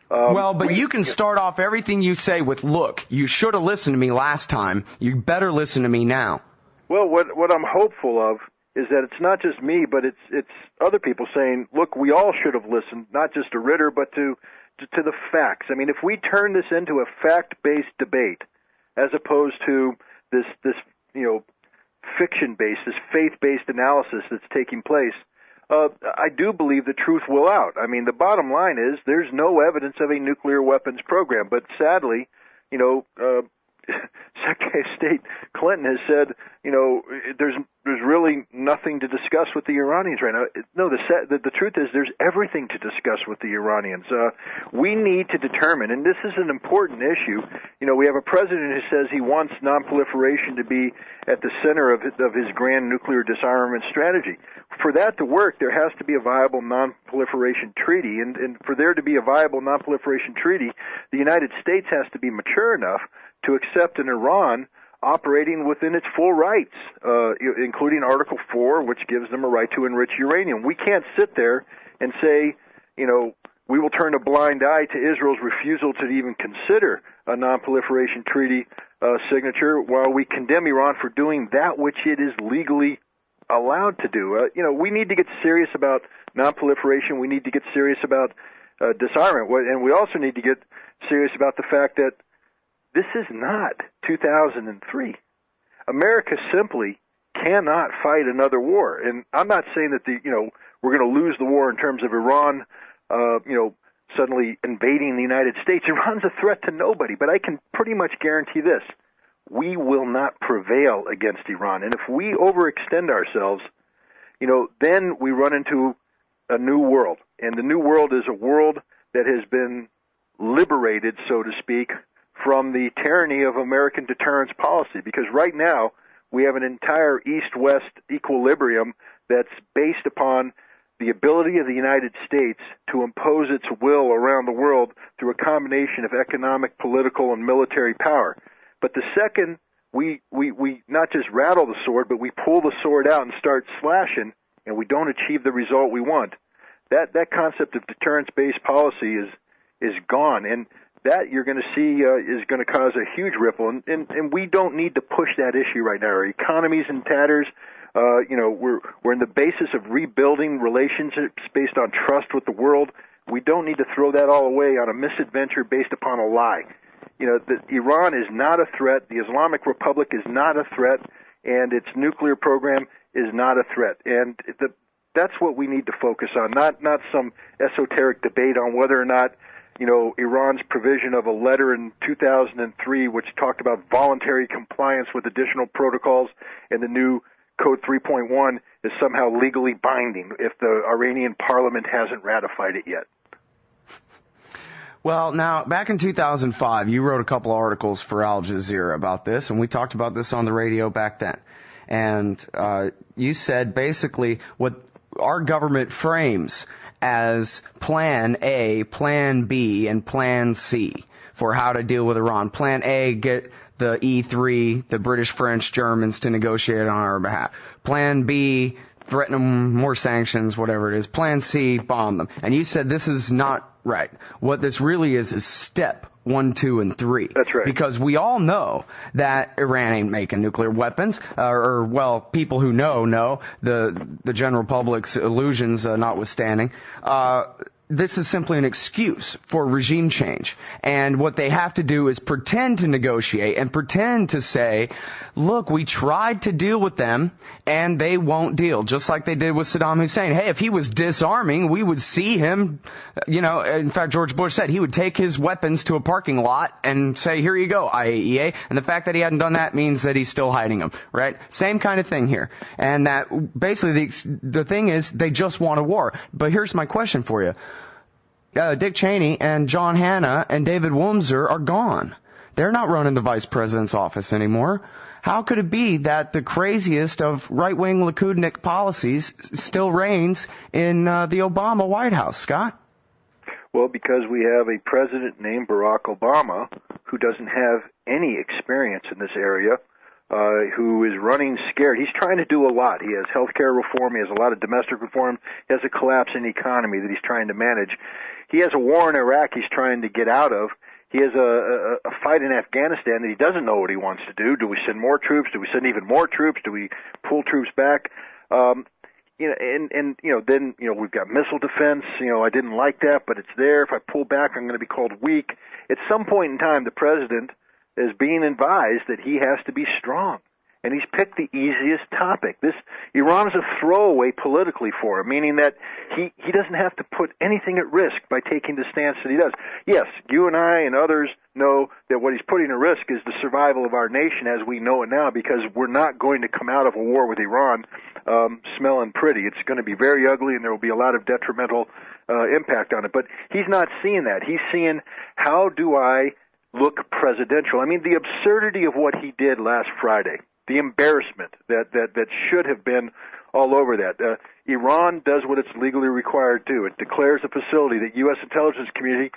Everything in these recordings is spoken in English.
Well, but you can start off everything you say with, look, you should have listened to me last time. You better listen to me now. Well, what I'm hopeful of is that it's not just me, but it's other people saying, look, we all should have listened, not just to Ritter, but to the facts. I mean, if we turn this into a fact-based debate, as opposed to this fiction-based, this faith-based analysis that's taking place, I do believe the truth will out. I mean, the bottom line is there's no evidence of a nuclear weapons program, but sadly, Secretary of State Clinton has said, there's really nothing to discuss with the Iranians right now. No, the truth is there's everything to discuss with the Iranians. We need to determine, and this is an important issue. We have a president who says he wants nonproliferation to be at the center of his grand nuclear disarmament strategy. For that to work, there has to be a viable nonproliferation treaty, and for there to be a viable nonproliferation treaty, the United States has to be mature enough to accept an Iran operating within its full rights, including Article 4, which gives them a right to enrich uranium. We can't sit there and say, we will turn a blind eye to Israel's refusal to even consider a nonproliferation treaty signature while we condemn Iran for doing that which it is legally allowed to do. We need to get serious about nonproliferation. We need to get serious about disarmament, and we also need to get serious about the fact that this is not 2003. America simply cannot fight another war. And I'm not saying that we're going to lose the war in terms of Iran, suddenly invading the United States. Iran's a threat to nobody, but I can pretty much guarantee this: we will not prevail against Iran. And if we overextend ourselves, then we run into a new world. And the new world is a world that has been liberated, so to speak, from the tyranny of American deterrence policy, because right now we have an entire East-West equilibrium that's based upon the ability of the United States to impose its will around the world through a combination of economic, political, and military power. But the second we not just rattle the sword, but we pull the sword out and start slashing, and we don't achieve the result we want, that concept of deterrence-based policy is gone. And that you're going to see is going to cause a huge ripple, and we don't need to push that issue right now. Our economy's in tatters. We're in the basis of rebuilding relationships based on trust with the world. We don't need to throw that all away on a misadventure based upon a lie. Iran is not a threat. The Islamic Republic is not a threat, and its nuclear program is not a threat. And that's what we need to focus on, not some esoteric debate on whether or not Iran's provision of a letter in 2003, which talked about voluntary compliance with additional protocols and the new Code 3.1, is somehow legally binding if the Iranian parliament hasn't ratified it yet. Well, now, back in 2005, you wrote a couple of articles for Al Jazeera about this, and we talked about this on the radio back then. And you said basically what our government frames as Plan A, Plan B, and Plan C for how to deal with Iran. Plan A, get the E3, the British, French, Germans to negotiate on our behalf. Plan B, threaten them more sanctions, whatever it is. Plan C, bomb them. And you said this is not right. What this really is step 1, 2, and 3. That's right. Because we all know that Iran ain't making nuclear weapons, or people who know, the general public's illusions notwithstanding. This is simply an excuse for regime change. And what they have to do is pretend to negotiate and pretend to say, look, we tried to deal with them and they won't deal. Just like they did with Saddam Hussein. Hey, if he was disarming, we would see him, in fact, George Bush said he would take his weapons to a parking lot and say, here you go, IAEA. And the fact that he hadn't done that means that he's still hiding them, right? Same kind of thing here. And that basically the thing is they just want a war. But here's my question for you. Dick Cheney and John Hanna and David Wurmser are gone. They're not running the vice president's office anymore. How could it be that the craziest of right-wing Likudnik policies still reigns in the Obama White House, Scott? Well, because we have a president named Barack Obama who doesn't have any experience in this area, who is running scared. He's trying to do a lot. He has health care reform. He has a lot of domestic reform. He has a collapse in the economy that he's trying to manage. He has a war in Iraq he's trying to get out of. He has a fight in Afghanistan that he doesn't know what he wants to do. Do we send more troops? Do we send even more troops? Do we pull troops back? Then we've got missile defense. I didn't like that, but it's there. If I pull back, I'm going to be called weak. At some point in time, the president is being advised that he has to be strong. And he's picked the easiest topic. Iran is a throwaway politically for him, meaning that he doesn't have to put anything at risk by taking the stance that he does. Yes, you and I and others know that what he's putting at risk is the survival of our nation as we know it now, because we're not going to come out of a war with Iran smelling pretty. It's going to be very ugly, and there will be a lot of detrimental impact on it. But he's not seeing that. He's seeing, how do I look presidential? I mean, the absurdity of what he did last Friday, the embarrassment that should have been all over that. Iran does what it's legally required to. It declares a facility that U.S. intelligence community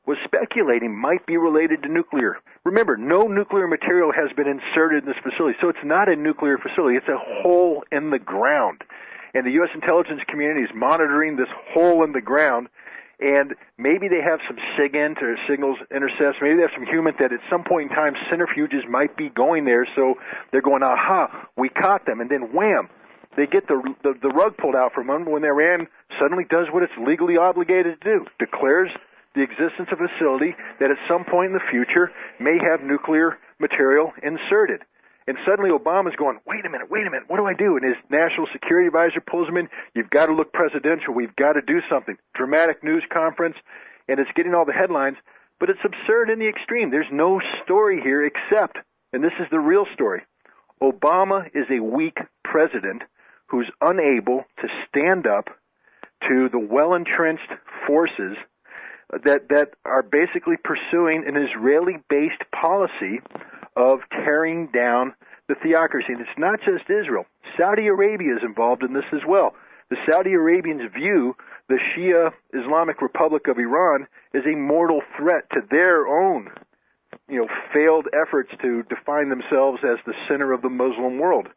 was speculating might be related to nuclear. Remember, no nuclear material has been inserted in this facility, so it's not a nuclear facility. It's a hole in the ground. And the U.S. intelligence community is monitoring this hole in the ground, and maybe they have some SIGINT or signals intercepts. Maybe they have some human that at some point in time centrifuges might be going there, so they're going, aha, we caught them. And then wham, they get the rug pulled out from them when Iran suddenly does what it's legally obligated to do, declares the existence of a facility that at some point in the future may have nuclear material inserted. And suddenly Obama's going, wait a minute, what do I do? And his national security advisor pulls him in. You've got to look presidential. We've got to do something. Dramatic news conference, and it's getting all the headlines, but it's absurd in the extreme. There's no story here except, and this is the real story, Obama is a weak president who's unable to stand up to the well-entrenched forces that are basically pursuing an Israeli-based policy of tearing down the theocracy. And it's not just Israel. Saudi Arabia is involved in this as well. The Saudi Arabians view the Shia Islamic Republic of Iran as a mortal threat to their own, failed efforts to define themselves as the center of the Muslim world.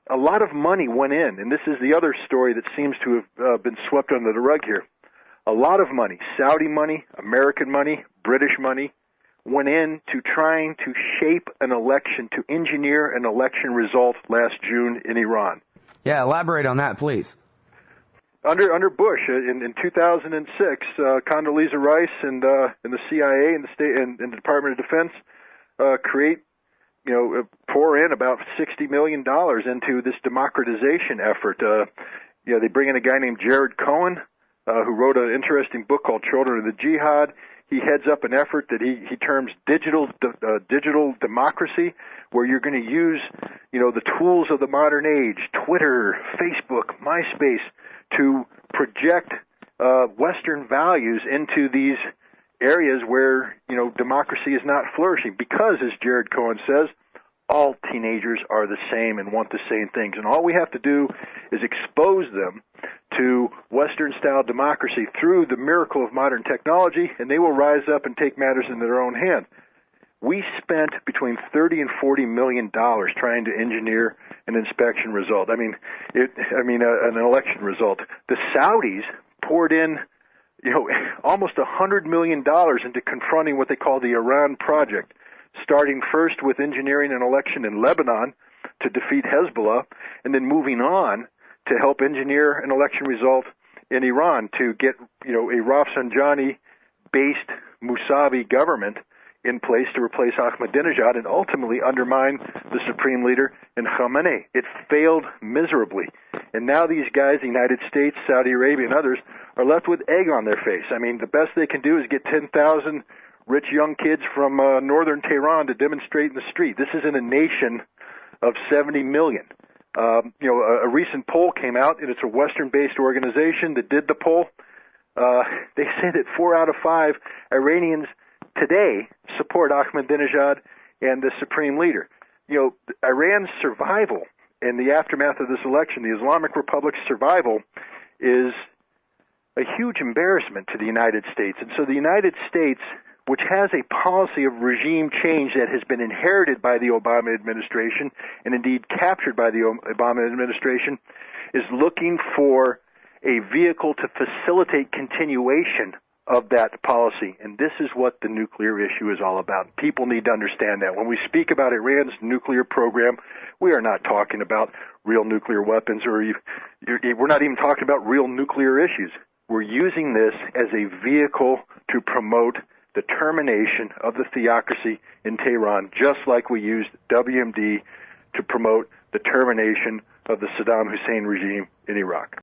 A lot of money went in, and this is the other story that seems to have been swept under the rug here. A lot of money, Saudi money, American money, British money, went into trying to shape an election, to engineer an election result last June in Iran. Yeah, elaborate on that, please. Under Bush in 2006, Condoleezza Rice and the CIA and the state and the Department of Defense pour in about $60 million into this democratization effort. They bring in a guy named Jared Cohen, who wrote an interesting book called Children of the Jihad. He heads up an effort that he terms digital democracy, where you're going to use, the tools of the modern age, Twitter, Facebook, MySpace, to project Western values into these areas where, democracy is not flourishing. Because, as Jared Cohen says, all teenagers are the same and want the same things. And all we have to do is expose them to Western-style democracy through the miracle of modern technology, and they will rise up and take matters into their own hand. We spent between $30 and $40 million trying to engineer an inspection result. An election result. The Saudis poured in, almost $100 million into confronting what they call the Iran project, starting first with engineering an election in Lebanon to defeat Hezbollah, and then moving on to help engineer an election result in Iran to get, a Rafsanjani-based Mousavi government in place to replace Ahmadinejad and ultimately undermine the supreme leader in Khamenei. It failed miserably. And now these guys, the United States, Saudi Arabia, and others, are left with egg on their face. The best they can do is get 10,000 rich young kids from northern Tehran to demonstrate in the street. This isn't a nation of 70 million. A recent poll came out, and it's a Western-based organization that did the poll. They say that 4 out of 5 Iranians today support Ahmadinejad and the supreme leader. Iran's survival in the aftermath of this election, the Islamic Republic's survival, is a huge embarrassment to the United States. And so the United States which has a policy of regime change that has been inherited by the Obama administration and indeed captured by the Obama administration, is looking for a vehicle to facilitate continuation of that policy. And this is what the nuclear issue is all about. People need to understand that. When we speak about Iran's nuclear program, we are not talking about real nuclear weapons, or we're not even talking about real nuclear issues. We're using this as a vehicle to promote the termination of the theocracy in Tehran, just like we used WMD to promote the termination of the Saddam Hussein regime in Iraq.